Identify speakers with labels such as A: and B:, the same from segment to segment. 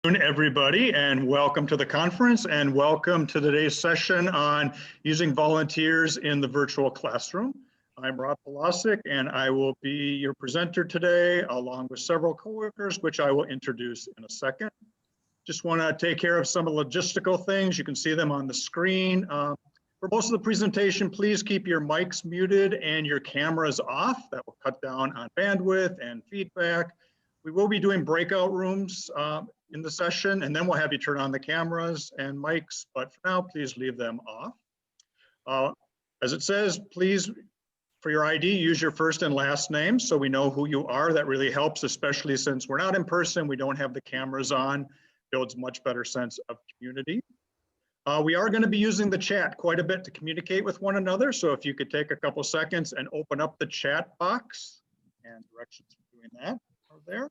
A: Everybody, and welcome to the conference and welcome to today's session on using volunteers in the virtual classroom. I'm Rob Podlasek and I will be your presenter today along with several coworkers, which I will introduce in a second. Just want to take care of some of the logistical things. You can see them on the screen. For most of the presentation, please keep your mics muted and your cameras off. That will cut down on bandwidth and feedback. We will be doing breakout rooms in the session, and then we'll have you turn on the cameras and mics, but for now, please leave them off. As it says, please, for your ID, use your first and last name so we know who you are. That really helps, especially since we're not in person, we don't have the cameras on, builds much better sense of community. We are going to be using the chat quite a bit to communicate with one another, so if you could take a couple seconds and open up the chat box, and directions for doing that are there.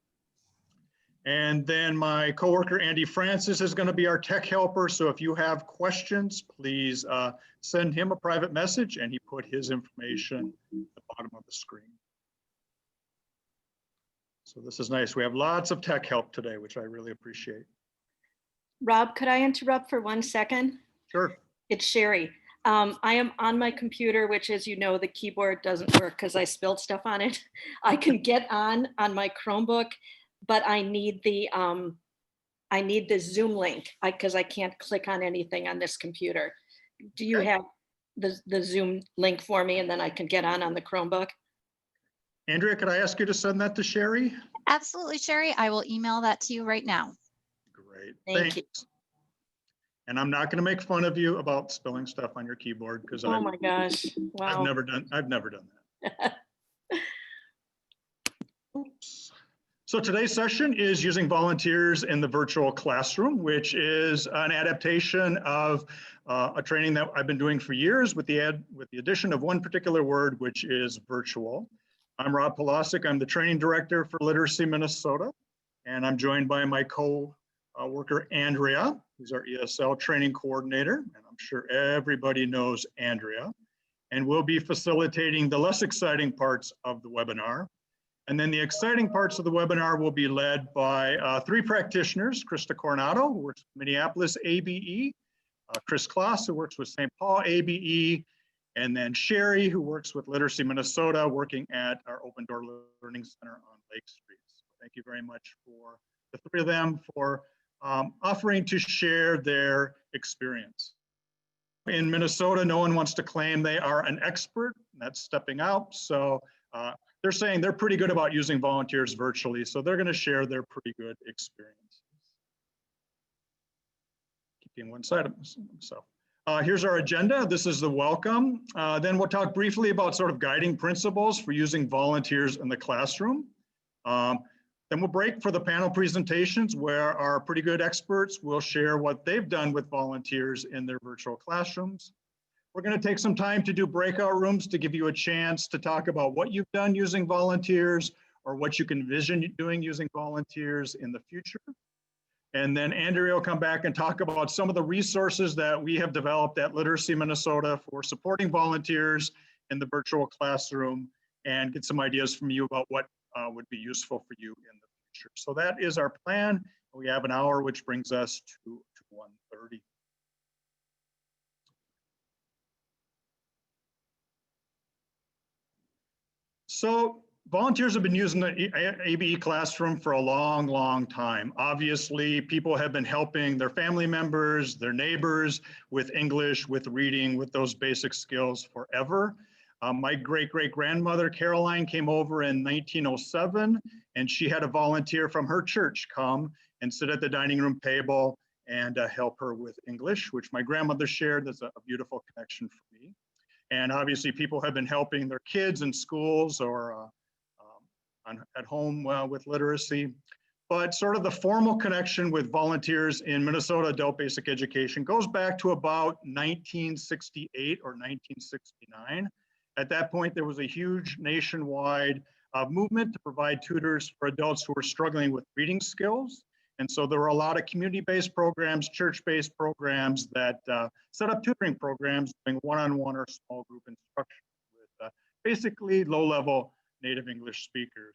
A: And then my coworker, Andy Francis, is going to be our tech helper. So if you have questions, please send him a private message, and he put his information at the bottom of the screen. So this is nice. We have lots of tech help today, which I really appreciate.
B: Rob, could I interrupt for 1 second?
A: Sure.
B: It's Sheri. I am on my computer, which, as you know, the keyboard doesn't work because I spilled stuff on it. I can get on my Chromebook, but I need the Zoom link because I can't click on anything on this computer. Do you have the Zoom link for me, and then I can get on the Chromebook?
A: Andrea, could I ask you to send that to Sheri?
C: Absolutely, Sheri. I will email that to you right now.
A: Great.
B: Thank you.
A: And I'm not going to make fun of you about spilling stuff on your keyboard because
B: oh my gosh, wow.
A: I've never done that. Oops. So today's session is using volunteers in the virtual classroom, which is an adaptation of a training that I've been doing for years with the addition of one particular word, which is virtual. I'm Rob Podlasek. I'm the training director for Literacy Minnesota, and I'm joined by my co-worker, Andrea, who's our ESL training coordinator, and I'm sure everybody knows Andrea, and we'll be facilitating the less exciting parts of the webinar. And then the exciting parts of the webinar will be led by three practitioners: Krista Coronado, who works with Minneapolis ABE, Kris Klas, who works with St. Paul ABE, and then Sheri, who works with Literacy Minnesota, working at our Open Door Learning Center on Lake Street. So thank you very much for the three of them for offering to share their experience. In Minnesota, no one wants to claim they are an expert. That's stepping out. So they're saying they're pretty good about using volunteers virtually, so they're going to share their pretty good experiences. Keeping one side of myself. Here's our agenda. This is the welcome. Then we'll talk briefly about sort of guiding principles for using volunteers in the classroom. Then we'll break for the panel presentations where our pretty good experts will share what they've done with volunteers in their virtual classrooms. We're going to take some time to do breakout rooms to give you a chance to talk about what you've done using volunteers or what you can envision doing using volunteers in the future. And then Andrea will come back and talk about some of the resources that we have developed at Literacy Minnesota for supporting volunteers in the virtual classroom and get some ideas from you about what would be useful for you in the future. So that is our plan. We have an hour, which brings us to 1:30. So volunteers have been using the ABE classroom for a long, long time. Obviously, people have been helping their family members, their neighbors with English, with reading, with those basic skills forever. My great-great-grandmother, Caroline, came over in 1907, and she had a volunteer from her church come and sit at the dining room table and help her with English, which my grandmother shared. That's a beautiful connection for me. And obviously, people have been helping their kids in schools or at home with literacy. But sort of the formal connection with volunteers in Minnesota adult basic education goes back to about 1968 or 1969. At that point, there was a huge nationwide movement to provide tutors for adults who were struggling with reading skills. And so there were a lot of community-based programs, church-based programs that set up tutoring programs doing one-on-one or small group instruction with basically low-level native English speakers.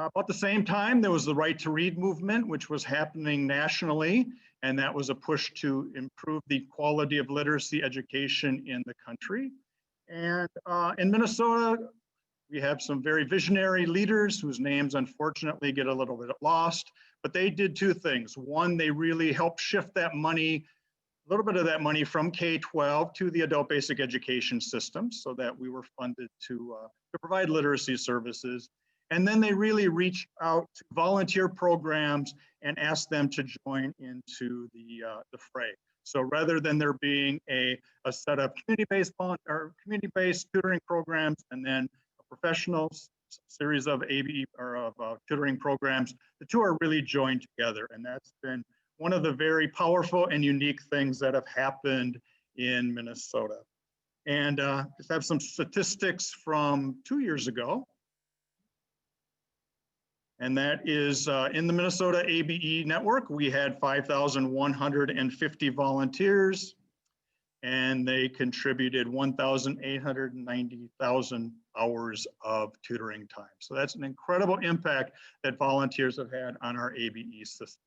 A: About the same time, there was the Right to Read movement, which was happening nationally, and that was a push to improve the quality of literacy education in the country. And in Minnesota, we have some very visionary leaders whose names unfortunately get a little bit lost, but they did two things. One, they really helped shift that money, a little bit of that money from K-12 to the adult basic education system so that we were funded to provide literacy services. And then they really reached out to volunteer programs and asked them to join into the fray. So rather than there being a set of community-based tutoring programs and then a professional series of tutoring programs, the two are really joined together. And that's been one of the very powerful and unique things that have happened in Minnesota. And just have some statistics from 2 years ago. And that is in the Minnesota ABE network, we had 5,150 volunteers, and they contributed 1,890,000 hours of tutoring time. So that's an incredible impact that volunteers have had on our ABE system.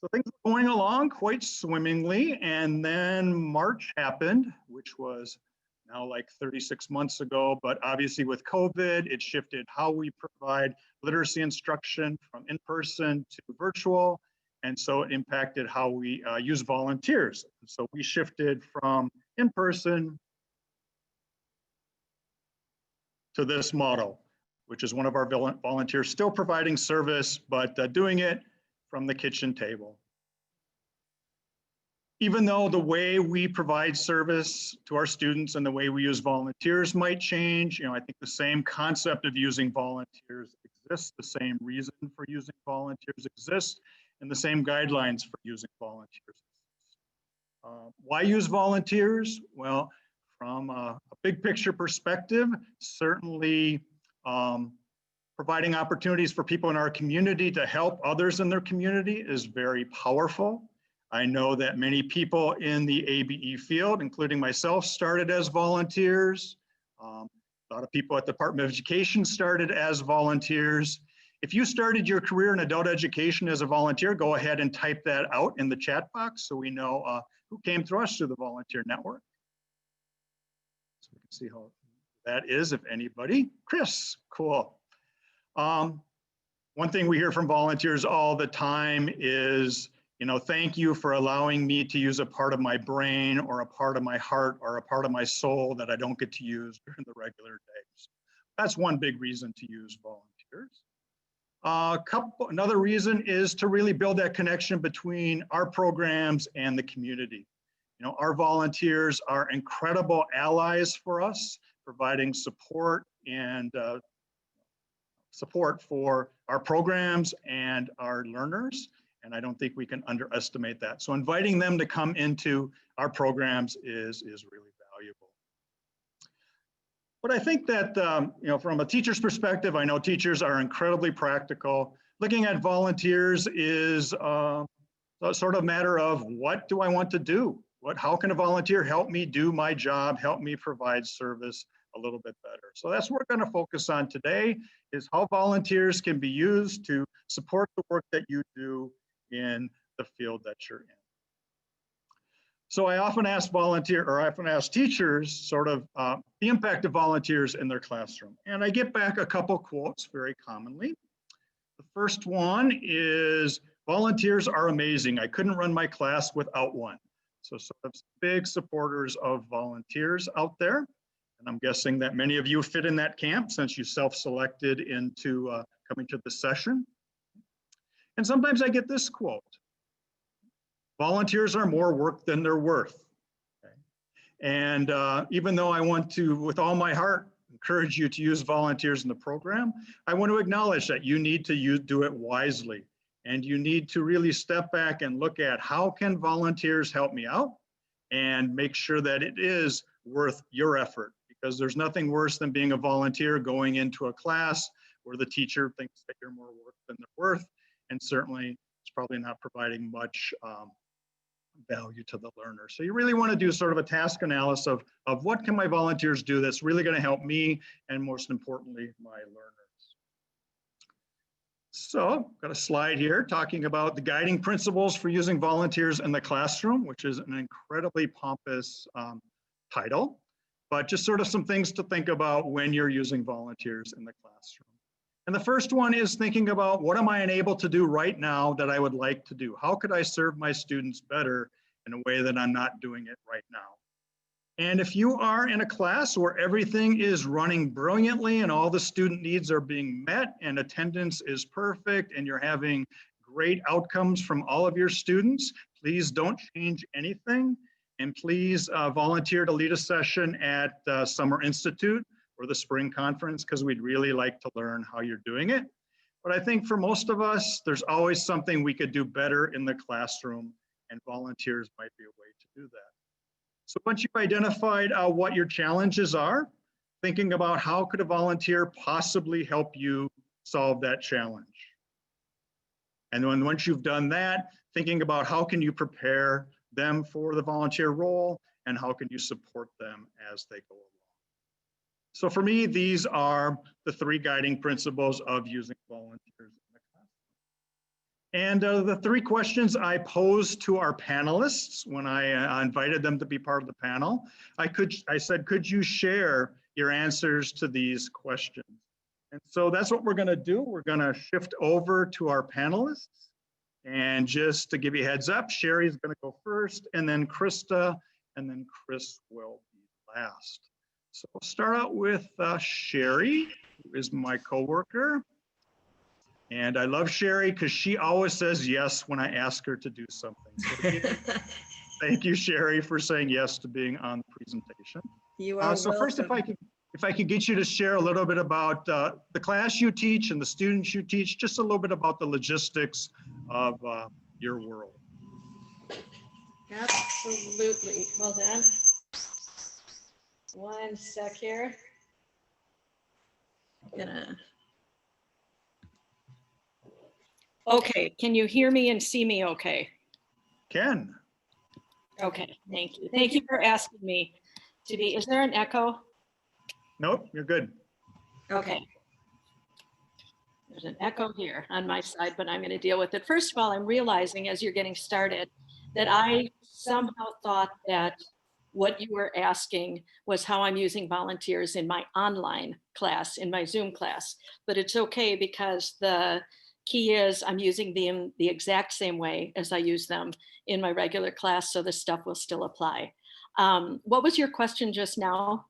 A: So things are going along quite swimmingly, and then March happened, which was now like 36 months ago, but obviously with COVID, it shifted how we provide literacy instruction from in-person to virtual. And so it impacted how we use volunteers. So we shifted from in-person to this model, which is one of our volunteers still providing service, but doing it from the kitchen table. Even though the way we provide service to our students and the way we use volunteers might change, I think the same concept of using volunteers exists, the same reason for using volunteers exists, and the same guidelines for using volunteers. Why use volunteers? Well, from a big picture perspective, certainly providing opportunities for people in our community to help others in their community is very powerful. I know that many people in the ABE field, including myself, started as volunteers. A lot of people at the Department of Education started as volunteers. If you started your career in adult education as a volunteer, go ahead and type that out in the chat box so we know who came through us through the volunteer network. So we can see how that is, if anybody. Kris, cool. One thing we hear from volunteers all the time is, thank you for allowing me to use a part of my brain or a part of my heart or a part of my soul that I don't get to use during the regular days. That's one big reason to use volunteers. Another reason is to really build that connection between our programs and the community. Our volunteers are incredible allies for us, providing support and support for our programs and our learners. And I don't think we can underestimate that. So inviting them to come into our programs is really valuable. But I think that, from a teacher's perspective, I know teachers are incredibly practical. Looking at volunteers is a sort of matter of what do I want to do? How can a volunteer help me do my job, help me provide service a little bit better? So that's what we're going to focus on today, is how volunteers can be used to support the work that you do in the field that you're in. So I often ask teachers sort of the impact of volunteers in their classroom. And I get back a couple quotes very commonly. The first one is, volunteers are amazing. I couldn't run my class without one. So sort of big supporters of volunteers out there. And I'm guessing that many of you fit in that camp since you self-selected into coming to this session. And sometimes I get this quote: volunteers are more work than they're worth. Okay? And even though I want to, with all my heart, encourage you to use volunteers in the program, I want to acknowledge that you need to do it wisely. And you need to really step back and look at how can volunteers help me out and make sure that it is worth your effort, because there's nothing worse than being a volunteer going into a class where the teacher thinks that you're more work than they're worth. And certainly it's probably not providing much value to the learner. So you really want to do sort of a task analysis of what can my volunteers do that's really going to help me and, most importantly, my learners. So got a slide here talking about the guiding principles for using volunteers in the classroom, which is an incredibly pompous title, but just sort of some things to think about when you're using volunteers in the classroom. And the first one is thinking about, what am I unable to do right now that I would like to do? How could I serve my students better in a way that I'm not doing it right now? And if you are in a class where everything is running brilliantly and all the student needs are being met and attendance is perfect and you're having great outcomes from all of your students, please don't change anything. And please volunteer to lead a session at Summer Institute or the spring conference, because we'd really like to learn how you're doing it. But I think for most of us, there's always something we could do better in the classroom, and volunteers might be a way to do that. So once you've identified what your challenges are, thinking about how could a volunteer possibly help you solve that challenge. And then once you've done that, thinking about how can you prepare them for the volunteer role and how can you support them as they go along. So for me, these are the three guiding principles of using volunteers in the classroom. And the three questions I posed to our panelists when I invited them to be part of the panel, I said, could you share your answers to these questions? And so that's what we're gonna do. We're gonna shift over to our panelists. And just to give you a heads up, Sheri is gonna go first, and then Krista, and then Kris will be last. So we'll start out with Sheri, who is my coworker. And I love Sheri because she always says yes when I ask her to do something. So again, thank you, Sheri, for saying yes to being on the presentation.
D: You are
A: so
D: welcome.
A: first, if I could get you to share a little bit about the class you teach and the students you teach, just a little bit about the logistics of your world.
D: Absolutely. Hold on. One sec here.
B: Okay, can you hear me and see me okay?
A: Ken.
B: Okay, thank you. Thank you for asking me to be, is there an echo?
A: Nope, you're good.
B: Okay. There's an echo here on my side, but I'm going to deal with it. First of all, I'm realizing as you're getting started that I somehow thought that what you were asking was how I'm using volunteers in my online class, in my Zoom class. But it's okay because the key is I'm using them the exact same way as I use them in my regular class, so this stuff will still apply. What was your question just now?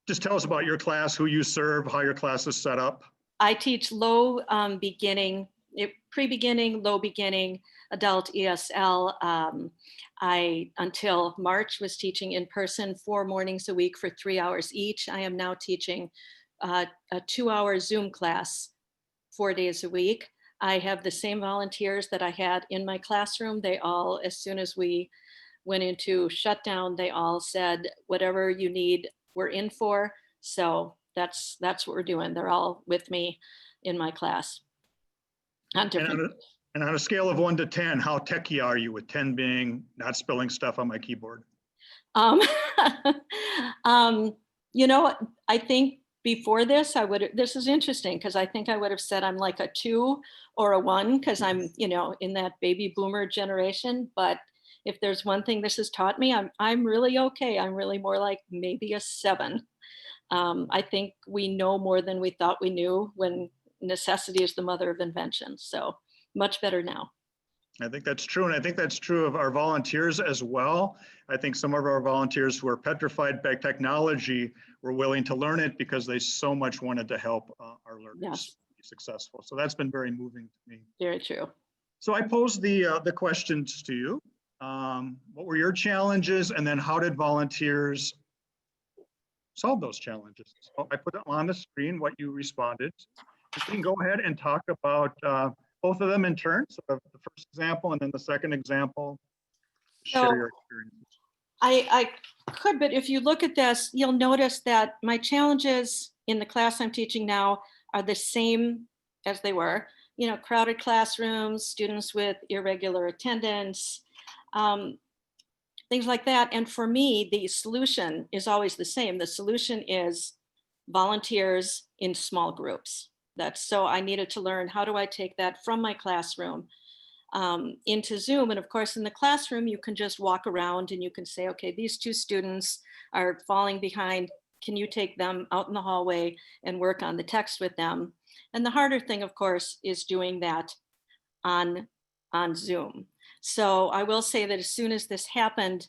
A: Just tell us about your class, who you serve, how your class is set up.
B: I teach low beginning, pre-beginning, low beginning, adult ESL. I, until March, was teaching in person 4 mornings a week for 3 hours each. I am now teaching a 2-hour Zoom class 4 days a week. I have the same volunteers that I had in my classroom. They all, as soon as we went into shutdown, they all said, whatever you need, we're in for. So that's what we're doing. They're all with me in my class. On different.
A: And on a scale of 1 to 10, how techy are you, with 10 being not spilling stuff on my keyboard?
B: You know, I think before this, this is interesting because I think I would have said I'm like a 2 or a 1 because I'm, you know, in that baby boomer generation. But if there's one thing this has taught me, I'm really okay. I'm really more like maybe a 7. I think we know more than we thought we knew when necessity is the mother of invention. So much better now.
A: I think that's true. And I think that's true of our volunteers as well. I think some of our volunteers who are petrified by technology were willing to learn it because they so much wanted to help our learners be successful. So that's been very moving to me.
B: Very true. So
A: I posed the questions to you. What were your challenges? And then how did volunteers solve those challenges? So I put on the screen what you responded. You can go ahead and talk about both of them in turn. So the first example and then the second example. Share your experiences.
B: I could, but if you look at this, you'll notice that my challenges in the class I'm teaching now are the same as they were. You know, crowded classrooms, students with irregular attendance, things like that. And for me, the solution is always the same. The solution is volunteers in small groups. So I needed to learn, how do I take that from my classroom into Zoom? And of course, in the classroom, you can just walk around and you can say, okay, these two students are falling behind. Can you take them out in the hallway and work on the text with them? And the harder thing, of course, is doing that on Zoom. So I will say that as soon as this happened,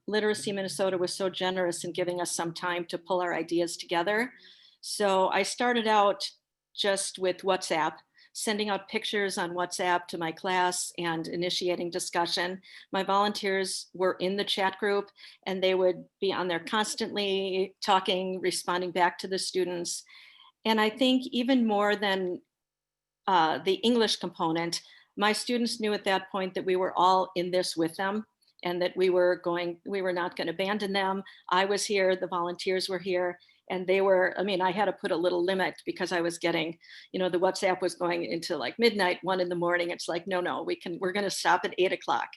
B: Literacy Minnesota was so generous in giving us some time to pull our ideas together. So I started out just with WhatsApp, sending out pictures on WhatsApp to my class and initiating discussion. My volunteers were in the chat group and they would be on there constantly talking, responding back to the students. And I think even more than the English component, my students knew at that point that we were all in this with them and that we were not going to abandon them. I was here, the volunteers were here, and they were, I mean, I had to put a little limit because I was getting, the WhatsApp was going into like midnight, 1 a.m. It's like, no, we're going to stop at 8 o'clock.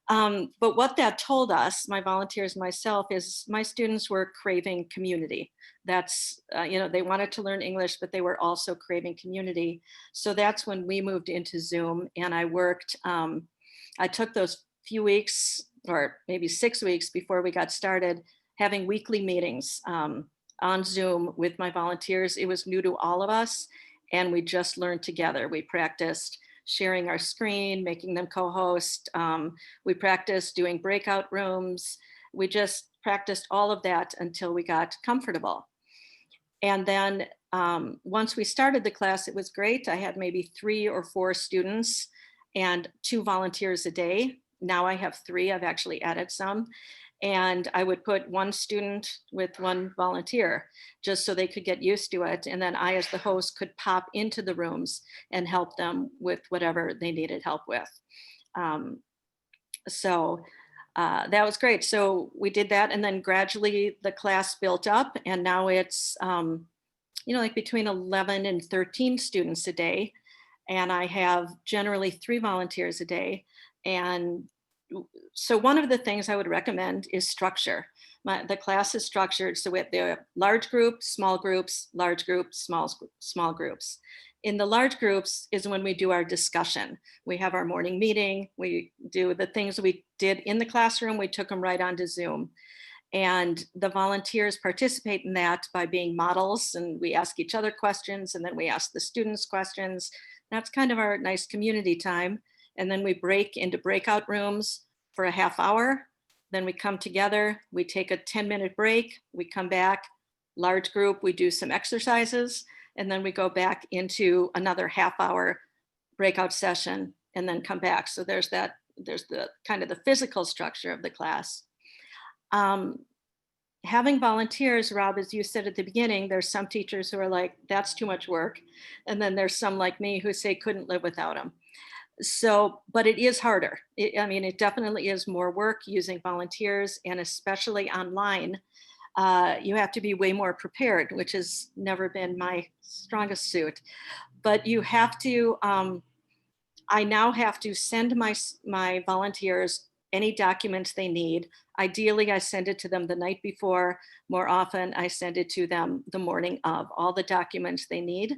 B: But what that told us, my volunteers, myself, is my students were craving community. That's, they wanted to learn English, but they were also craving community. So that's when we moved into Zoom, and I worked, I took those few weeks or maybe 6 weeks before we got started having weekly meetings on Zoom with my volunteers. It was new to all of us, and we just learned together. We practiced sharing our screen, making them co-host. We practiced doing breakout rooms. We just practiced all of that until we got comfortable. And then once we started the class, it was great. I had maybe 3 or 4 students and 2 volunteers a day. Now I have 3, I've actually added some. And I would put 1 student with 1 volunteer just so they could get used to it. And then I, as the host, could pop into the rooms and help them with whatever they needed help with. So that was great. So we did that. And then gradually the class built up. And now it's, like between 11 and 13 students a day. And I have generally 3 volunteers a day. And so one of the things I would recommend is structure. The class is structured so there are large groups, small groups, large groups, small groups. In the large groups is when we do our discussion. We have our morning meeting. We do the things we did in the classroom. We took them right onto Zoom. And the volunteers participate in that by being models, and we ask each other questions, and then we ask the students questions. That's kind of our nice community time. And then we break into breakout rooms for a half hour. Then we come together, we take a 10-minute break, we come back, large group, we do some exercises, and then we go back into another half hour breakout session and then come back. So there's the kind of the physical structure of the class. Having volunteers, Rob, as you said at the beginning, there's some teachers who are like, that's too much work. And then there's some like me who say couldn't live without them. So, but it is harder. It definitely is more work using volunteers, and especially online. You have to be way more prepared, which has never been my strongest suit. But you have to, I now have to send my volunteers any documents they need. Ideally, I send it to them the night before. More often, I send it to them the morning of, all the documents they need.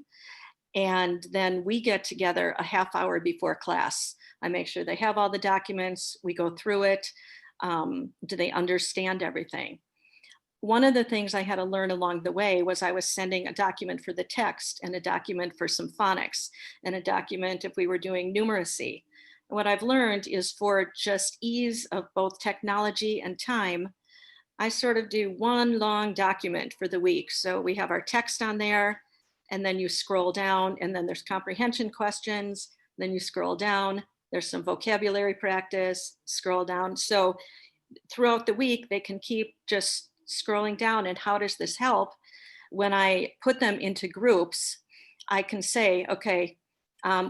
B: And then we get together a half hour before class. I make sure they have all the documents. We go through it. Do they understand everything? One of the things I had to learn along the way was I was sending a document for the text and a document for some phonics and a document if we were doing numeracy. What I've learned is, for just ease of both technology and time, I sort of do one long document for the week. So we have our text on there, and then you scroll down, and then there's comprehension questions. Then you scroll down, there's some vocabulary practice, scroll down. So throughout the week, they can keep just scrolling down. And how does this help? When I put them into groups, I can say, okay,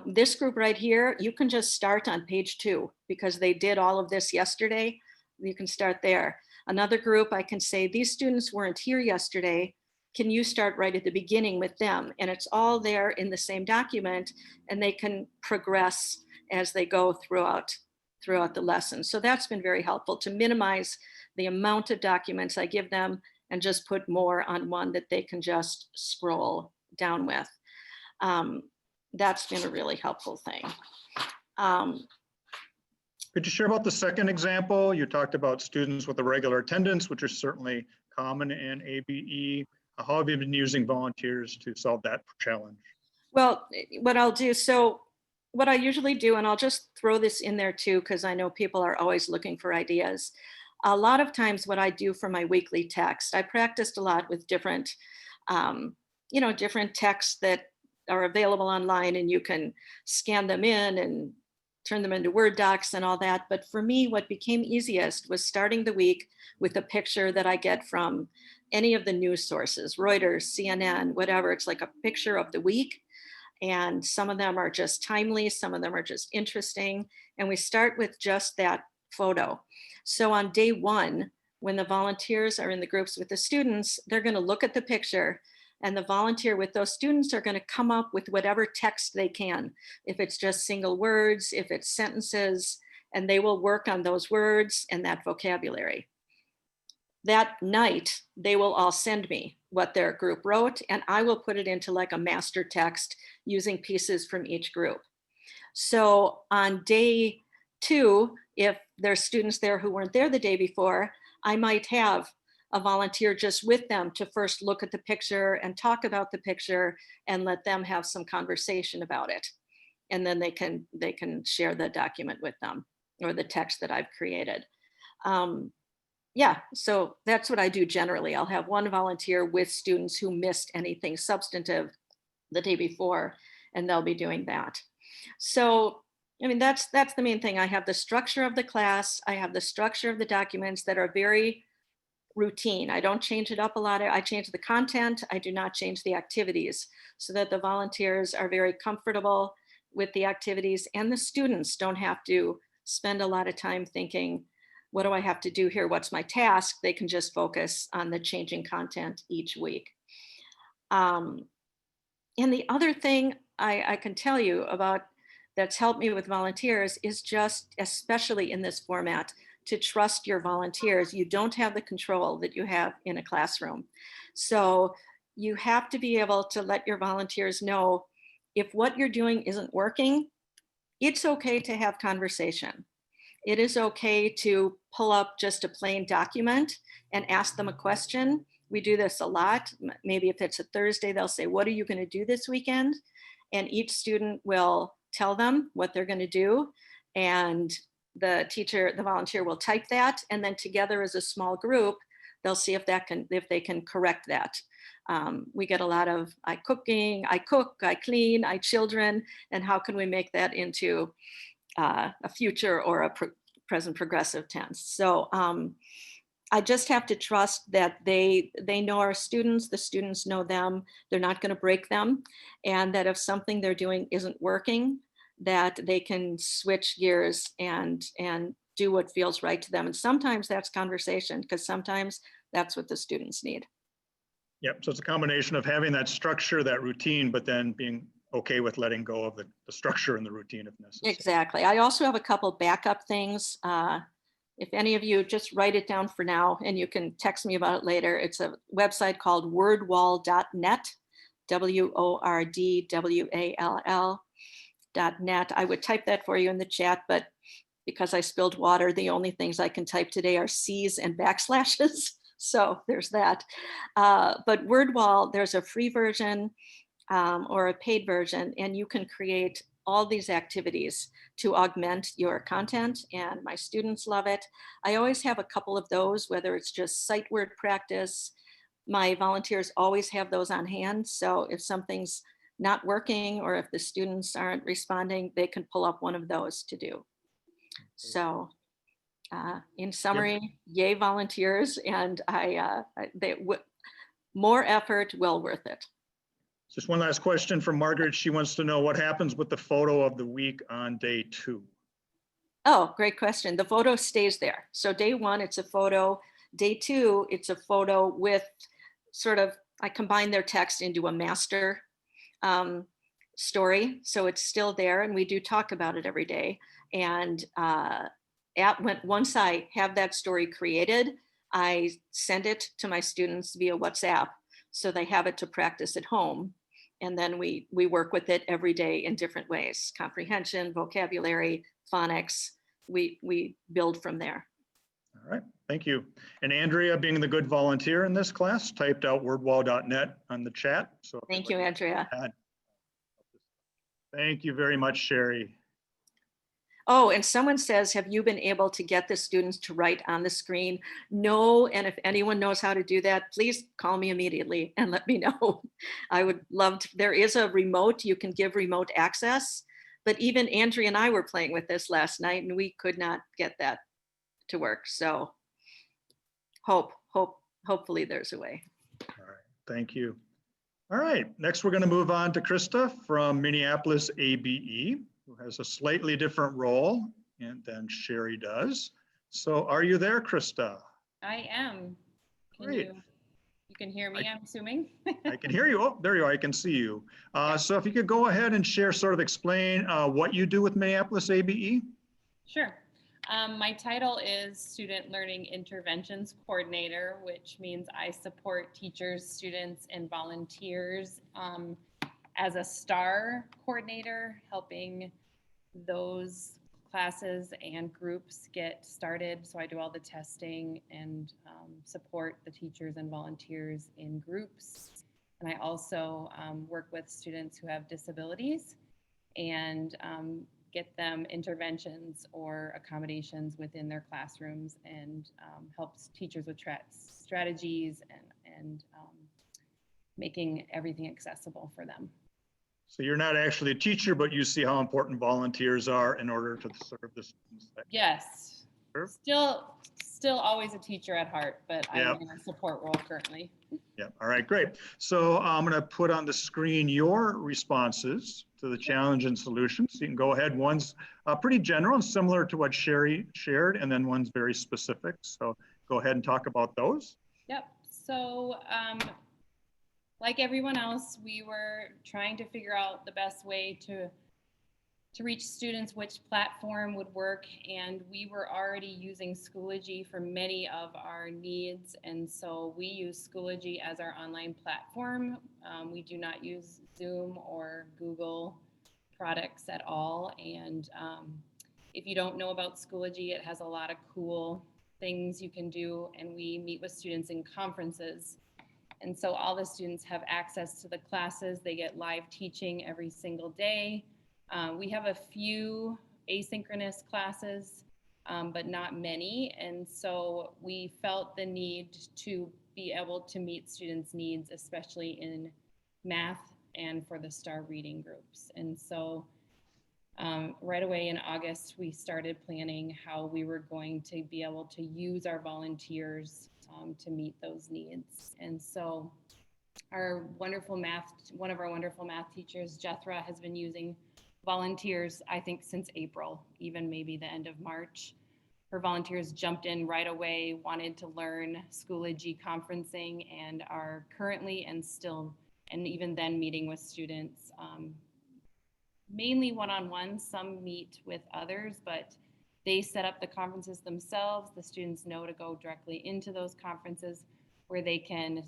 B: this group right here, you can just start on page 2 because they did all of this yesterday. You can start there. Another group, I can say, these students weren't here yesterday. Can you start right at the beginning with them? And it's all there in the same document, and they can progress as they go throughout the lesson. So that's been very helpful to minimize the amount of documents I give them and just put more on one that they can just scroll down with. That's been a really helpful thing. Um,
A: Could you share about the second example? You talked about students with irregular attendance, which are certainly common in ABE. How have you been using volunteers to solve that challenge?
B: Well, what I'll do, so what I usually do, and I'll just throw this in there too, because I know people are always looking for ideas. A lot of times what I do for my weekly text, I practiced a lot with different, different texts that are available online, and you can scan them in and turn them into Word docs and all that. But for me, what became easiest was starting the week with a picture that I get from any of the news sources, Reuters, CNN, whatever. It's like a picture of the week. And some of them are just timely, some of them are just interesting. And we start with just that photo. So on day one, when the volunteers are in the groups with the students, they're going to look at the picture, and the volunteer with those students are going to come up with whatever text they can. If it's just single words, if it's sentences, and they will work on those words and that vocabulary. That night, they will all send me what their group wrote, and I will put it into like a master text using pieces from each group. So on day two, if there's students there who weren't there the day before, I might have a volunteer just with them to first look at the picture and talk about the picture and let them have some conversation about it. And then they can share the document with them or the text that I've created. Yeah, so that's what I do generally. I'll have one volunteer with students who missed anything substantive the day before, and they'll be doing that. So, I mean, that's the main thing. I have the structure of the class. I have the structure of the documents that are very routine. I don't change it up a lot. I change the content. I do not change the activities, so that the volunteers are very comfortable with the activities, and the students don't have to spend a lot of time thinking, what do I have to do here? What's my task? They can just focus on the changing content each week. And the other thing I can tell you about that's helped me with volunteers is just, especially in this format, to trust your volunteers. You don't have the control that you have in a classroom. So you have to be able to let your volunteers know if what you're doing isn't working, it's okay to have conversation. It is okay to pull up just a plain document and ask them a question. We do this a lot. Maybe if it's a Thursday, they'll say, what are you going to do this weekend? And each student will tell them what they're going to do. And the volunteer will type that. And then together as a small group, they'll see if they can correct that. We get a lot of I cook, I clean, I children, and how can we make that into a future or a present progressive tense. So I just have to trust that they know our students, the students know them, they're not going to break them, and that if something they're doing isn't working, that they can switch gears and do what feels right to them. And sometimes that's conversation, because sometimes that's what the students need.
A: Yep, so it's a combination of having that structure, that routine, but then being okay with letting go of the structure and the routine if necessary.
B: Exactly. I also have a couple backup things. If any of you just write it down for now, and you can text me about it later. It's a website called wordwall.net, WORDWALL.net. I would type that for you in the chat, but because I spilled water, the only things I can type today are C's and backslashes. So there's that. But Wordwall, there's a free version or a paid version, and you can create all these activities to augment your content, and my students love it. I always have a couple of those, whether it's just sight word practice. My volunteers always have those on hand. So if something's not working or if the students aren't responding, they can pull up one of those to do. So in summary, yay volunteers, and more effort, well worth it.
A: Just one last question from Margaret. She wants to know what happens with the photo of the week on day 2.
B: Oh, great question. The photo stays there. So day 1, it's a photo. Day 2, it's a photo with sort of, I combine their text into a master story. So it's still there, and we do talk about it every day. And once I have that story created, I send it to my students via WhatsApp, so they have it to practice at home. And then we work with it every day in different ways: comprehension, vocabulary, phonics. We build from there.
A: All right, thank you. And Andrea, being the good volunteer in this class, typed out wordwall.net on the chat. So
B: Thank you, Andrea.
A: Thank you very much, Sheri.
B: Oh, and someone says, have you been able to get the students to write on the screen? No, and if anyone knows how to do that, please call me immediately and let me know. I would love to. There is a remote, you can give remote access, but even Andrea and I were playing with this last night and we could not get that to work. So hopefully there's a way.
A: All right, thank you. All right, next we're going to move on to Krista from Minneapolis ABE, who has a slightly different role than Sheri does. So are you there, Krista?
E: I am.
A: Great.
E: You can hear me, I'm assuming.
A: I can hear you. Oh, there you are. I can see you. So if you could go ahead and share, sort of explain what you do with Minneapolis ABE.
E: Sure. My title is Student Learning Interventions Coordinator, which means I support teachers, students, and volunteers as a STAR coordinator, helping those classes and groups get started. So I do all the testing and support the teachers and volunteers in groups. And I also work with students who have disabilities and get them interventions or accommodations within their classrooms, and helps teachers with strategies and making everything accessible for them.
A: So you're not actually a teacher, but you see how important volunteers are in order to serve the students.
E: Yes.
A: Sure.
E: Still always a teacher at heart, but I'm in a support role currently.
A: Yeah, all right, great. So I'm going to put on the screen your responses to the challenge and solutions. So you can go ahead. One's pretty general and similar to what Sheri shared, and then one's very specific. So go ahead and talk about those.
E: Yep. So like everyone else, we were trying to figure out the best way to reach students, which platform would work. And we were already using Schoology for many of our needs. And so we use Schoology as our online platform. We do not use Zoom or Google products at all. And if you don't know about Schoology, it has a lot of cool things you can do. And we meet with students in conferences. And so all the students have access to the classes. They get live teaching every single day. We have a few asynchronous classes, but not many. And so we felt the need to be able to meet students' needs, especially in math and for the STAR reading groups. And so right away in August, we started planning how we were going to be able to use our volunteers to meet those needs. And so one of our wonderful math teachers, Jethra, has been using volunteers, I think, since April, even maybe the end of March. Her volunteers jumped in right away, wanted to learn Schoology conferencing, and are currently and even then meeting with students, mainly one-on-one. Some meet with others, but they set up the conferences themselves. The students know to go directly into those conferences where they can,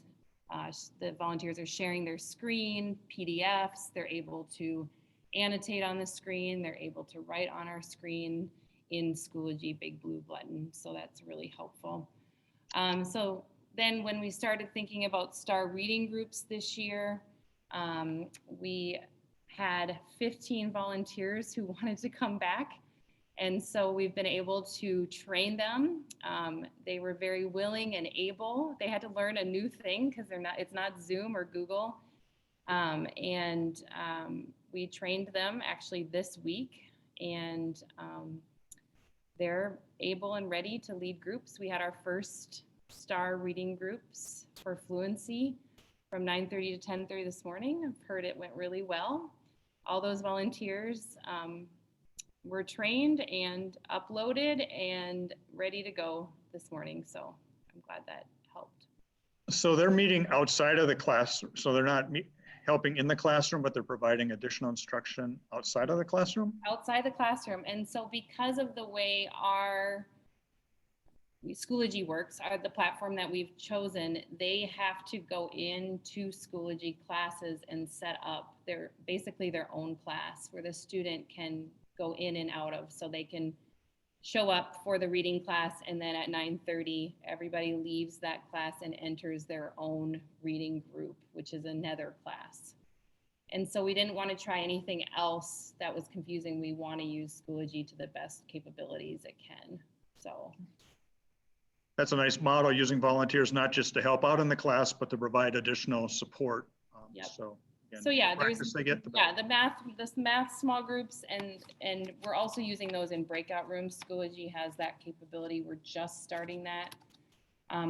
E: the volunteers are sharing their screen, PDFs, they're able to annotate on the screen, they're able to write on our screen in Schoology Big Blue button. So that's really helpful. So then when we started thinking about STAR reading groups this year, we had 15 volunteers who wanted to come back. And so we've been able to train them. They were very willing and able. They had to learn a new thing because it's not Zoom or Google. We trained them actually this week, and they're able and ready to lead groups. We had our first STAR reading groups for fluency from 9:30 to 10:30 this morning. I've heard it went really well. All those volunteers were trained and uploaded and ready to go this morning. So I'm glad that helped.
A: So they're meeting outside of the class. So they're not helping in the classroom, but they're providing additional instruction outside of the classroom?
E: Outside the classroom. And so because of the way our Schoology works, the platform that we've chosen, they have to go into Schoology classes and set up basically their own class where the student can go in and out of, so they can show up for the reading class, and then at 9:30 everybody leaves that class and enters their own reading group, which is another class. And so we didn't want to try anything else that was confusing. We want to use Schoology to the best capabilities it can. So
A: that's a nice model, using volunteers not just to help out in the class, but to provide additional support.
E: Yep.
A: So, again,
E: so yeah,
A: there's
E: the math small groups, and we're also using those in breakout rooms. Schoology has that capability. We're just starting that,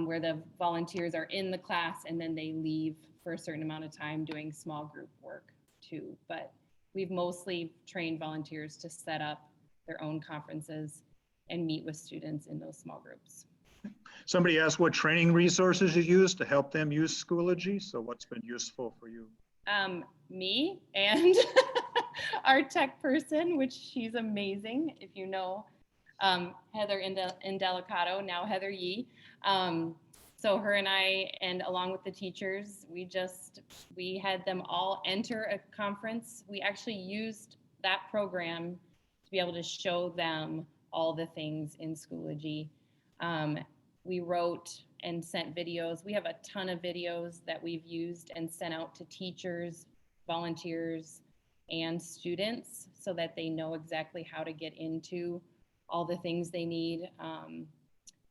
E: where the volunteers are in the class and then they leave for a certain amount of time doing small group work too. But we've mostly trained volunteers to set up their own conferences and meet with students in those small groups.
A: Somebody asked what training resources you use to help them use Schoology. So what's been useful for you?
E: Me and our tech person, which she's amazing. If you know Heather Indelicato, now Heather Yee. So her and I, and along with the teachers, we had them all enter a conference. We actually used that program to be able to show them all the things in Schoology. We wrote and sent videos. We have a ton of videos that we've used and sent out to teachers, volunteers, and students so that they know exactly how to get into all the things they need.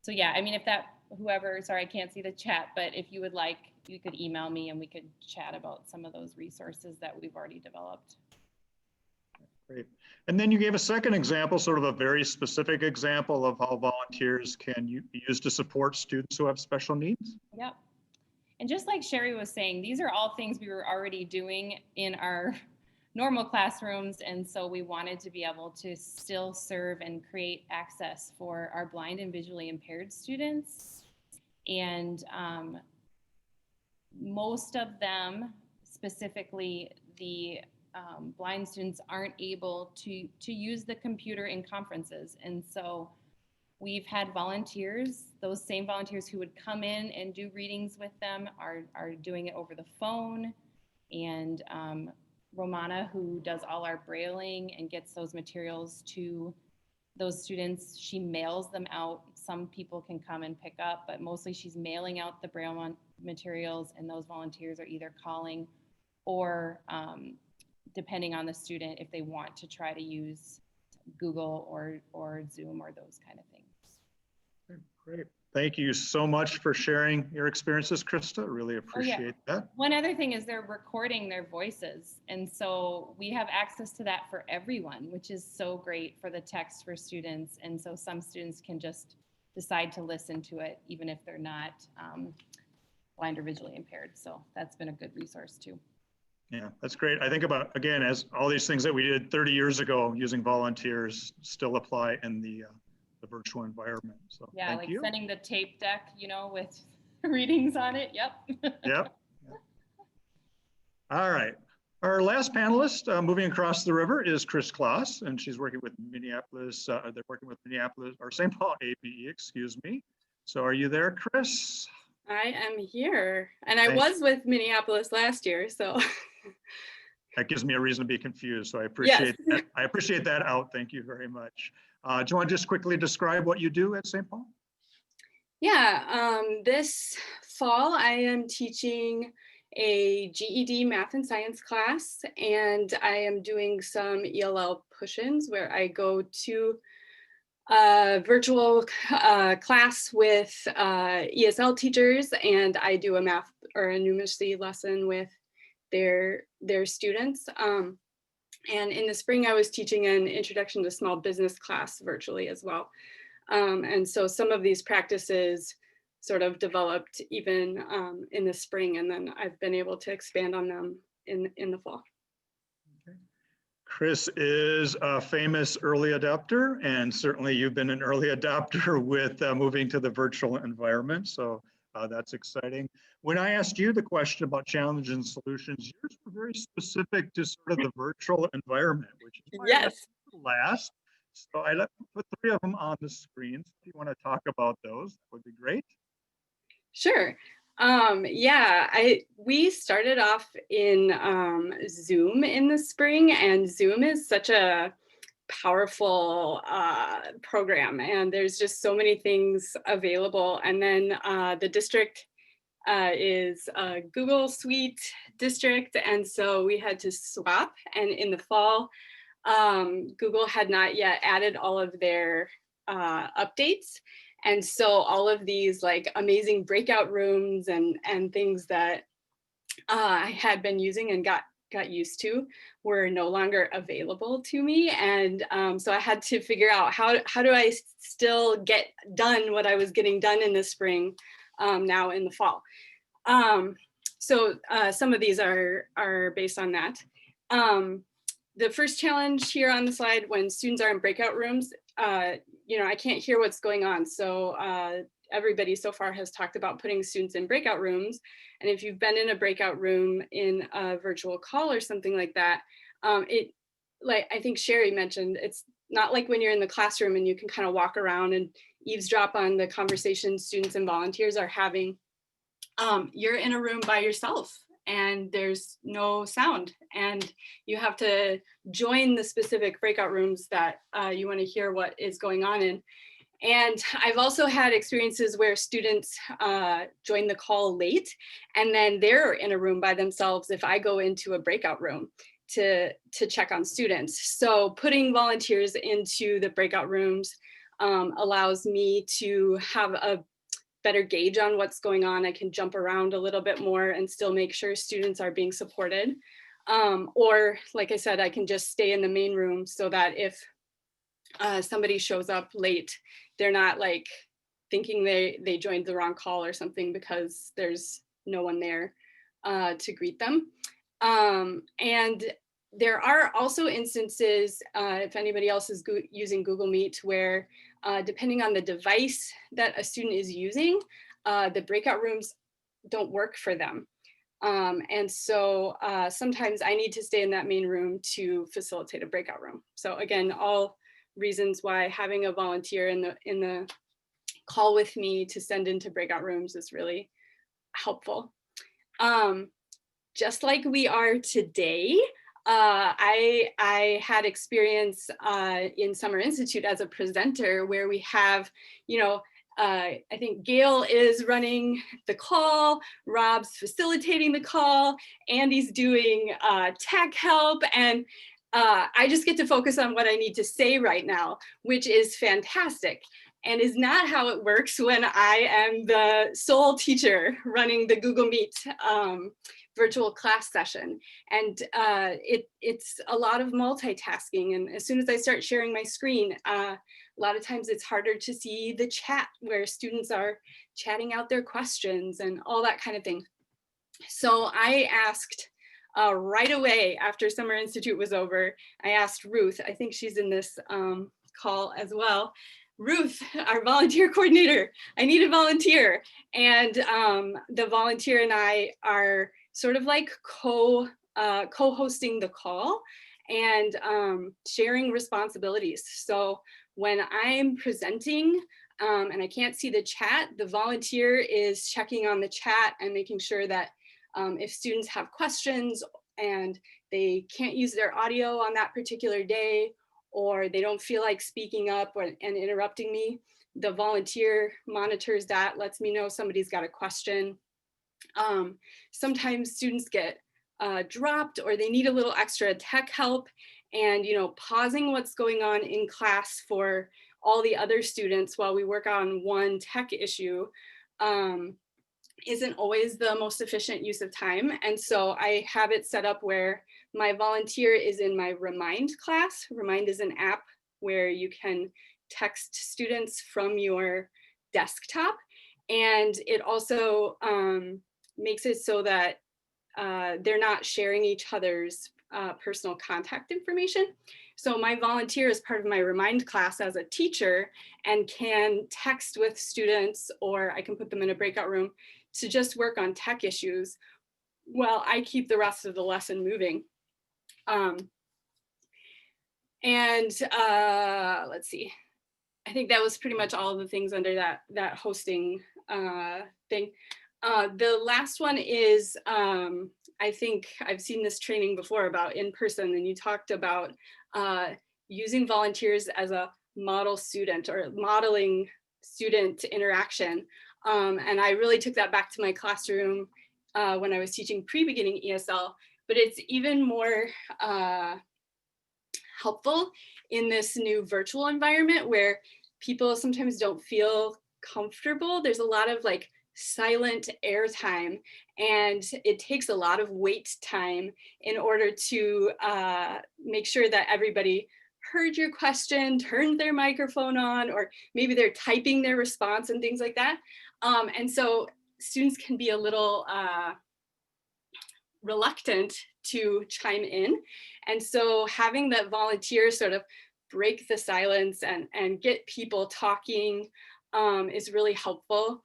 E: So yeah, I mean, sorry, I can't see the chat, but if you would like, you could email me and we could chat about some of those resources that we've already developed.
A: Great. And then you gave a second example, sort of a very specific example of how volunteers can be used to support students who have special needs.
E: Yep. And just like Sheri was saying, these are all things we were already doing in our normal classrooms. And so we wanted to be able to still serve and create access for our blind and visually impaired students. And most of them, specifically the blind students, aren't able to use the computer in conferences. And so we've had volunteers, those same volunteers who would come in and do readings with them are doing it over the phone. And Romana, who does all our brailing and gets those materials to those students, she mails them out. Some people can come and pick up, but mostly she's mailing out the braille materials, and those volunteers are either calling or depending on the student, if they want to try to use Google or Zoom or those kind of things.
A: Great. Thank you so much for sharing your experiences, Krista. Really appreciate that.
E: One other thing is they're recording their voices. And so we have access to that for everyone, which is so great for the text for students. And so some students can just decide to listen to it, even if they're not blind or visually impaired. So that's been a good resource too.
A: Yeah, that's great. I think about, again, as all these things that we did 30 years ago using volunteers still apply in the virtual environment. So
E: yeah,
A: thank
E: like
A: you.
E: sending the tape deck, with readings on it. Yep.
A: Yep. All right. Our last panelist moving across the river is Kris Klas, and she's working with Minneapolis. They're working with Minneapolis or St. Paul APE, excuse me. So are you there, Kris?
F: I am here, and I was with Minneapolis last year, so.
A: That gives me a reason to be confused. So I appreciate that. I appreciate that out. Thank you very much. Do you want to just quickly describe what you do at St. Paul?
F: Yeah, this fall I am teaching a GED math and science class, and I am doing some ELL push-ins where I go to a virtual class with ESL teachers, and I do a math or a numeracy lesson with their students. And in the spring, I was teaching an introduction to small business class virtually as well. And so some of these practices sort of developed even in the spring, and then I've been able to expand on them in the fall.
A: Okay. Kris is a famous early adopter, and certainly you've been an early adopter with moving to the virtual environment. So that's exciting. When I asked you the question about challenges and solutions, yours were very specific to sort of the virtual environment, which is why
F: yes.
A: last. So I put 3 of them on the screen. So if you want to talk about those, that would be great.
F: Sure. Yeah, we started off in Zoom in the spring, and Zoom is such a powerful program, and there's just so many things available. And then the district is a Google Suite district, and so we had to swap. And in the fall, Google had not yet added all of their updates. And so all of these like amazing breakout rooms and things that I had been using and got used to were no longer available to me. And so I had to figure out how do I still get done what I was getting done in the spring now in the fall. So some of these are based on that. The first challenge here on the slide, when students are in breakout rooms, you know, I can't hear what's going on. So everybody so far has talked about putting students in breakout rooms. And if you've been in a breakout room in a virtual call or something like that, like I think Sheri mentioned, it's not like when you're in the classroom and you can kind of walk around and eavesdrop on the conversations students and volunteers are having. You're in a room by yourself and there's no sound, and you have to join the specific breakout rooms that you want to hear what is going on in. And I've also had experiences where students join the call late and then they're in a room by themselves if I go into a breakout room to check on students. So putting volunteers into the breakout rooms allows me to have a better gauge on what's going on. I can jump around a little bit more and still make sure students are being supported. Or like I said, I can just stay in the main room so that if somebody shows up late, they're not like thinking they joined the wrong call or something because there's no one there to greet them. And there are also instances, if anybody else is using Google Meet, where depending on the device that a student is using, the breakout rooms don't work for them. And so sometimes I need to stay in that main room to facilitate a breakout room. So again, all reasons why having a volunteer in the call with me to send into breakout rooms is really helpful. Just like we are today, I had experience in Summer Institute as a presenter where we have, you know, I think Gail is running the call, Rob's facilitating the call, Andy's doing tech help, and I just get to focus on what I need to say right now, which is fantastic, and is not how it works when I am the sole teacher running the Google Meet virtual class session. And it's a lot of multitasking. And as soon as I start sharing my screen, a lot of times it's harder to see the chat where students are chatting out their questions and all that kind of thing. So I asked right away after Summer Institute was over, I asked Ruth, I think she's in this call as well, Ruth, our volunteer coordinator, I need a volunteer. And the volunteer and I are sort of like co-hosting the call and sharing responsibilities. So when I'm presenting and I can't see the chat, the volunteer is checking on the chat and making sure that if students have questions and they can't use their audio on that particular day, or they don't feel like speaking up and interrupting me, the volunteer monitors that, lets me know somebody's got a question. Sometimes students get dropped or they need a little extra tech help, and pausing what's going on in class for all the other students while we work on one tech issue isn't always the most efficient use of time. And so I have it set up where my volunteer is in my Remind class. Remind is an app where you can text students from your desktop. And it also makes it so that they're not sharing each other's personal contact information. So my volunteer is part of my Remind class as a teacher and can text with students, or I can put them in a breakout room to just work on tech issues while I keep the rest of the lesson moving. And let's see, I think that was pretty much all of the things under that hosting thing. The last one is, I think I've seen this training before about in person, and you talked about using volunteers as a model student or modeling student interaction. And I really took that back to my classroom when I was teaching pre-beginning ESL, but it's even more helpful in this new virtual environment where people sometimes don't feel comfortable. There's a lot of like silent airtime, and it takes a lot of wait time in order to make sure that everybody heard your question, turned their microphone on, or maybe they're typing their response and things like that. And so students can be a little reluctant to chime in. And so having that volunteer sort of break the silence and get people talking is really helpful.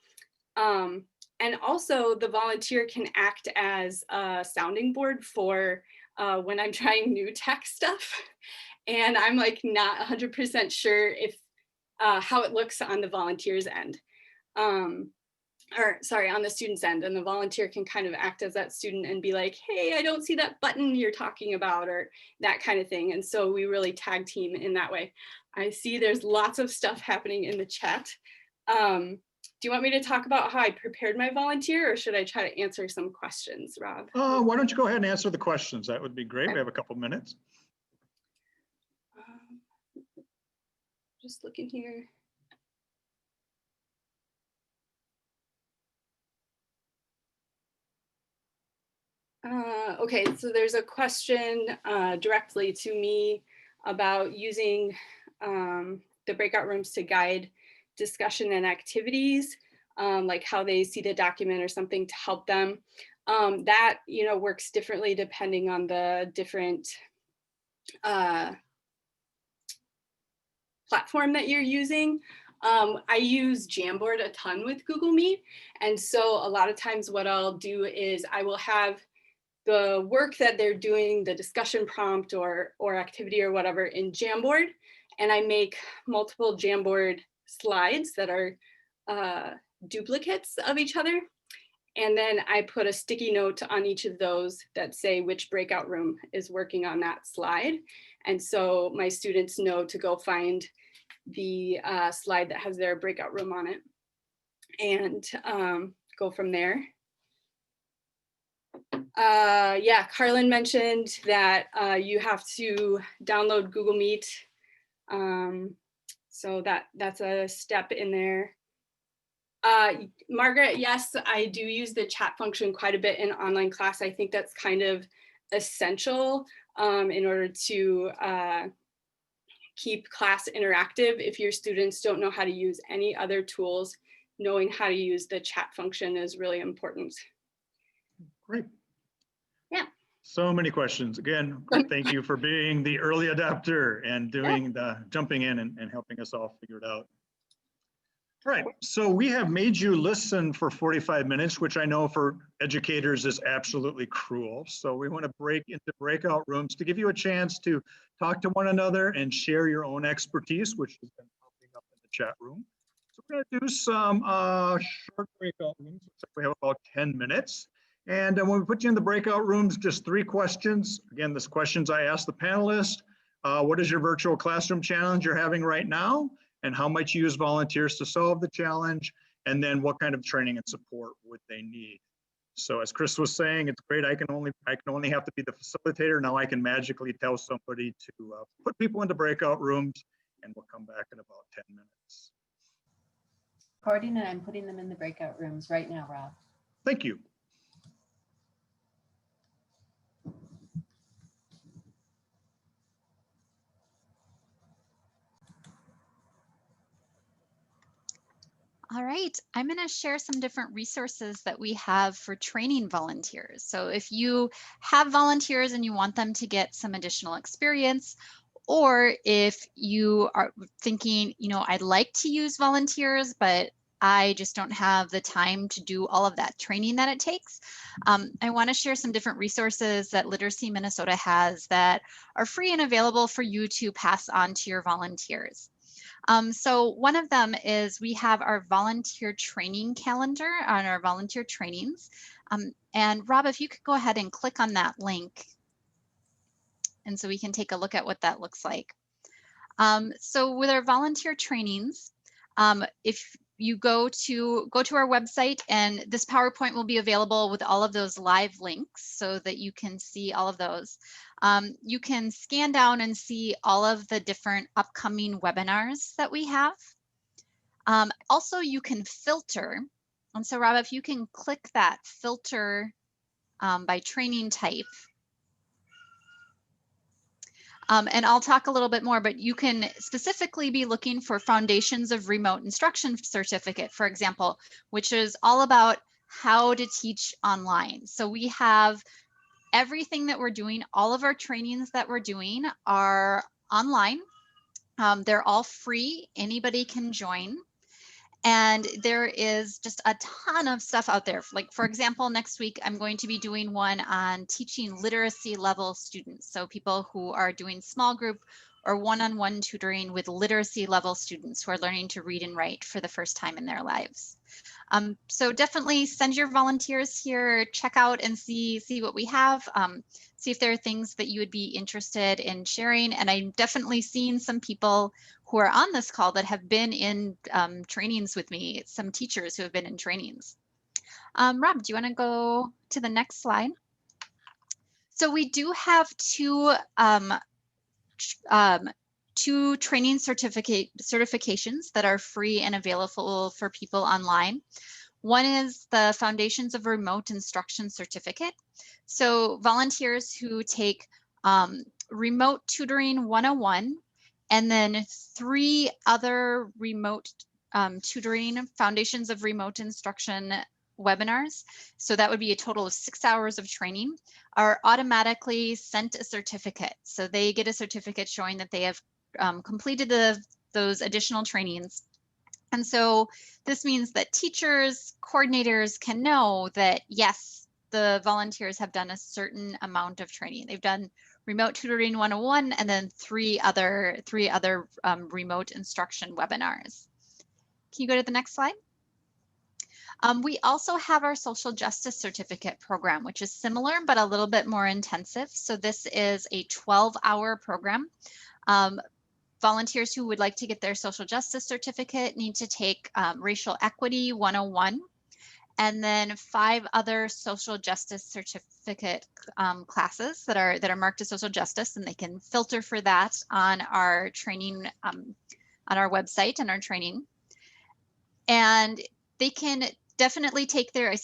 F: And also the volunteer can act as a sounding board for when I'm trying new tech stuff. And I'm like not 100% sure if how it looks on the volunteer's end. Or sorry, on the student's end, and the volunteer can kind of act as that student and be like, hey, I don't see that button you're talking about, or that kind of thing. And so we really tag team in that way. I see there's lots of stuff happening in the chat. Do you want me to talk about how I prepared my volunteer, or should I try to answer some questions, Rob?
A: Why don't you go ahead and answer the questions? That would be great.
F: Okay.
A: We have a couple minutes.
F: Just looking here. Okay, so there's a question directly to me about using the breakout rooms to guide discussion and activities, like how they see the document or something to help them. That, you know, works differently depending on the different platform that you're using. I use Jamboard a ton with Google Meet. And so a lot of times what I'll do is I will have the work that they're doing, the discussion prompt or activity or whatever in Jamboard. And I make multiple Jamboard slides that are duplicates of each other. And then I put a sticky note on each of those that say which breakout room is working on that slide. And so my students know to go find the slide that has their breakout room on it and go from there. Yeah, Carlin mentioned that you have to download Google Meet. So that's a step in there. Margaret, yes, I do use the chat function quite a bit in online class. I think that's kind of essential in order to keep class interactive. If your students don't know how to use any other tools, knowing how to use the chat function is really important.
A: Great.
F: Yeah.
A: So many questions. Again, thank you for being the early adapter and doing the jumping in and helping us all figure it out. All right, so we have made you listen for 45 minutes, which I know for educators is absolutely cruel. So we want to break into breakout rooms to give you a chance to talk to one another and share your own expertise, which has been popping up in the chat room. So we're going to do some short breakout rooms. Looks like we have about 10 minutes. And when we put you in the breakout rooms, just 3 questions. Again, this questions I asked the panelists. What is your virtual classroom challenge you're having right now? And how might you use volunteers to solve the challenge? And then what kind of training and support would they need? So as Kris was saying, it's great. I can only have to be the facilitator. Now I can magically tell somebody to put people into breakout rooms, and we'll come back in about 10 minutes.
G: Recording, and I'm putting them in the breakout rooms right now, Rob.
A: Thank you.
C: All right, I'm going to share some different resources that we have for training volunteers. So if you have volunteers and you want them to get some additional experience, or if you are thinking, you know, I'd like to use volunteers, but I just don't have the time to do all of that training that it takes. I want to share some different resources that Literacy Minnesota has that are free and available for you to pass on to your volunteers. So one of them is we have our volunteer training calendar on our volunteer trainings. And Rob, if you could go ahead and click on that link. And so we can take a look at what that looks like. So with our volunteer trainings, if you go to our website, and this PowerPoint will be available with all of those live links so that you can see all of those. You can scan down and see all of the different upcoming webinars that we have. Also, you can filter. And so Rob, if you can click that filter by training type. And I'll talk a little bit more, but you can specifically be looking for Foundations of Remote Instruction Certificate, for example, which is all about how to teach online. So we have everything that we're doing, all of our trainings that we're doing are online. They're all free, anybody can join. And there is just a ton of stuff out there. Like, for example, next week, I'm going to be doing one on teaching literacy level students. So people who are doing small group or one-on-one tutoring with literacy level students who are learning to read and write for the first time in their lives. So definitely send your volunteers here, check out and see what we have. See if there are things that you would be interested in sharing. And I'm definitely seeing some people who are on this call that have been in trainings with me, some teachers who have been in trainings. Rob, do you want to go to the next slide? So we do have two training certifications that are free and available for people online. One is the Foundations of Remote Instruction Certificate. So volunteers who take Remote Tutoring 101 and then 3 other remote tutoring Foundations of Remote Instruction webinars, so that would be a total of 6 hours of training, are automatically sent a certificate. So they get a certificate showing that they have completed those additional trainings. And so this means that teachers, coordinators can know that, yes, the volunteers have done a certain amount of training. They've done Remote Tutoring 101 and then 3 other remote instruction webinars. Can you go to the next slide? We also have our Social Justice Certificate program, which is similar but a little bit more intensive. So this is a 12-hour program. Volunteers who would like to get their social justice certificate need to take Racial Equity 101 and then 5 other social justice certificate classes that are marked as social justice, and they can filter for that on our training, on our website and our training. And they can definitely take their,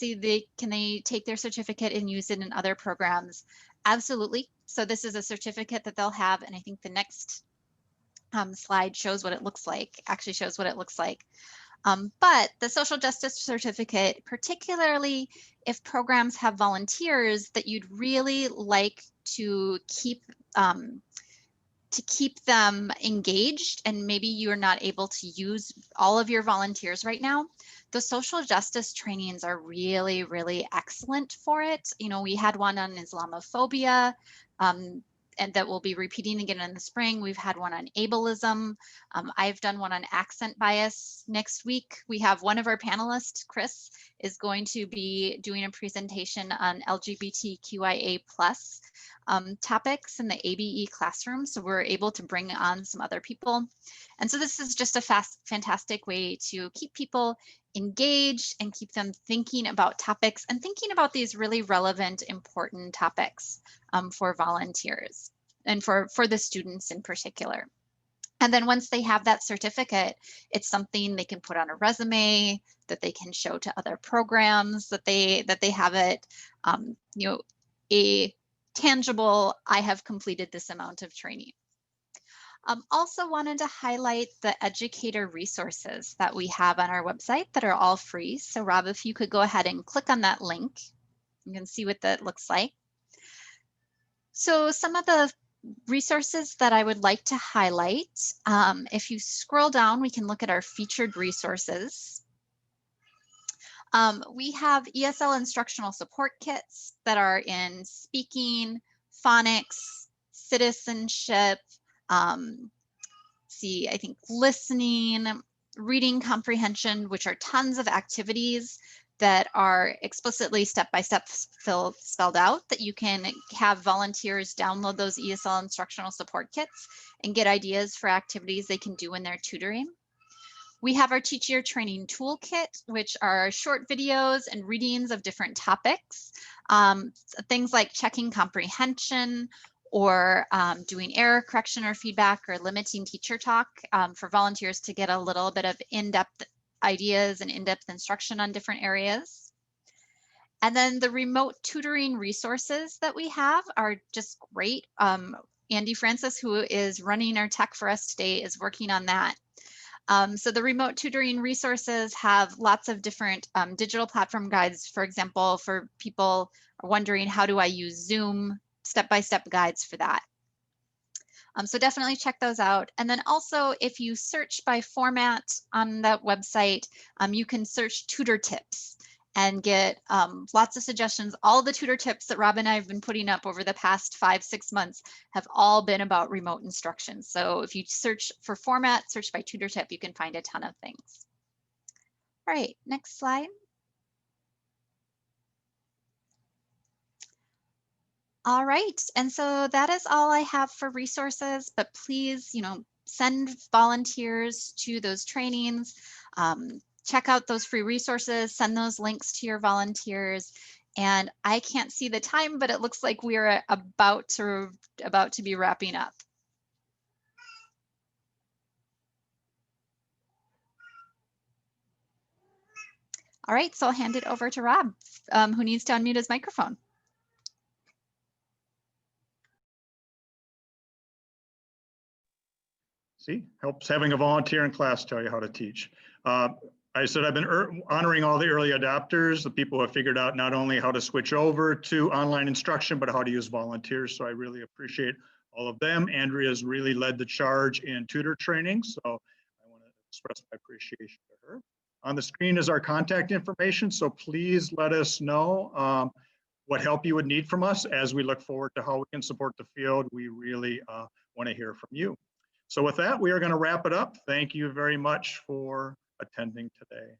C: can they take their certificate and use it in other programs? Absolutely. So this is a certificate that they'll have, and I think the next slide shows what it looks like, actually shows what it looks like. But the social justice certificate, particularly if programs have volunteers that you'd really like to keep them engaged, and maybe you're not able to use all of your volunteers right now, the social justice trainings are really, really excellent for it. You know, we had one on Islamophobia, and that we'll be repeating again in the spring. We've had one on ableism. I've done one on accent bias. Next week, we have one of our panelists, Kris, is going to be doing a presentation on LGBTQIA+ topics in the ABE classroom. So we're able to bring on some other people. And so this is just a fantastic way to keep people engaged and keep them thinking about topics and thinking about these really relevant, important topics for volunteers and for the students in particular. And then once they have that certificate, it's something they can put on a resume, that they can show to other programs, that they have it, you know, a tangible, I have completed this amount of training. Also wanted to highlight the Educator resources that we have on our website that are all free. So Rob, if you could go ahead and click on that link, you can see what that looks like. So some of the resources that I would like to highlight, if you scroll down, we can look at our featured resources. We have ESL instructional support kits that are in speaking, phonics, citizenship, I think listening, reading comprehension, which are tons of activities that are explicitly step-by-step spelled out that you can have volunteers download those ESL instructional support kits and get ideas for activities they can do in their tutoring. We have our Teach Your Training Toolkit, which are short videos and readings of different topics, things like checking comprehension or doing error correction or feedback or limiting teacher talk for volunteers to get a little bit of in-depth ideas and in-depth instruction on different areas. And then the remote tutoring resources that we have are just great. Andy Francis, who is running our tech for us today, is working on that. So the remote tutoring resources have lots of different digital platform guides, for example, for people wondering how do I use Zoom, step-by-step guides for that. So definitely check those out. And then also, if you search by format on that website, you can search tutor tips and get lots of suggestions. All the tutor tips that Rob and I have been putting up over the past 5-6 months have all been about remote instruction. So if you search for format, search by tutor tip, you can find a ton of things. All right, next slide. All right, and so that is all I have for resources, but please, send volunteers to those trainings, check out those free resources, send those links to your volunteers. And I can't see the time, but it looks like we are about to be wrapping up. All right, so I'll hand it over to Rob, who needs to unmute his microphone.
A: See, helps having a volunteer in class tell you how to teach. I said I've been honoring all the early adopters, the people who have figured out not only how to switch over to online instruction, but how to use volunteers. So I really appreciate all of them. Andrea's really led the charge in tutor training. So I want to express my appreciation to her. On the screen is our contact information. So please let us know what help you would need from us as we look forward to how we can support the field. We really want to hear from you. So with that, we are going to wrap it up. Thank you very much for attending today.